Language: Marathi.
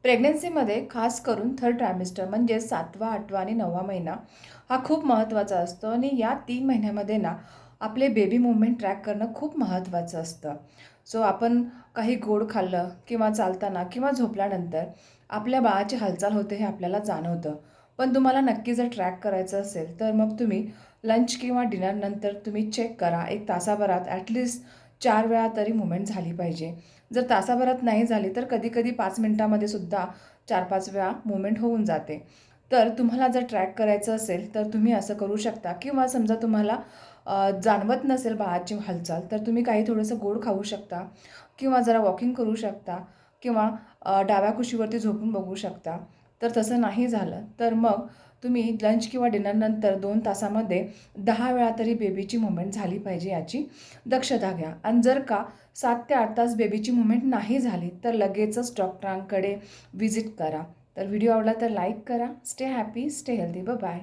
प्रेग्नन्सीमध्ये खास करून थर्ड ट्रायमिस्टर म्हणजे 7वा, 8वा आणि 9वा महिना हा खूप महत्त्वाचा असतो आणि या 3 महिन्यामध्ये ना आपले बेबी मूव्हमेंट ट्रॅक करणं खूप महत्त्वाचं असतं. सो आपण काही गोड खाल्लं किंवा चालताना किंवा झोपल्यानंतर आपल्या बाळाची हालचाल होते हे आपल्याला जाणवतं. पण तुम्हाला नक्की जर ट्रॅक करायचं असेल तर मग तुम्ही लंच किंवा डिनरनंतर तुम्ही चेक करा. 1 तासाभरात ॲटलीस्ट 4 वेळा तरी मूव्हमेंट झाली पाहिजे. जर तासाभरात नाही झाली तर कधी-कधी 5 मिनिटामध्ये सुद्धा 4-5 वेळा मूव्हमेंट होऊन जाते. तर तुम्हाला जर ट्रॅक करायचं असेल तर तुम्ही असं करू शकता किंवा समजा तुम्हाला जाणवत नसेल बाळाची हालचाल तर तुम्ही काही थोडंसं गोड खाऊ शकता किंवा जरा वॉकिंग करू शकता किंवा डाव्या कुशीवरती झोपून बघू शकता. तर तसं नाही झालं तर मग तुम्ही लंच किंवा डिनरनंतर 2 तासामध्ये 10 वेळा तरी बेबीची मूव्हमेंट झाली पाहिजे याची दक्षता घ्या. आणि जर का 7 ते 8 तास बेबीची मूव्हमेंट नाही झाली तर लगेचच डॉक्टरांकडे व्हिजिट करा. तर व्हिडिओ आवडला तर लाईक करा. Stay happy, stay healthy. Bye.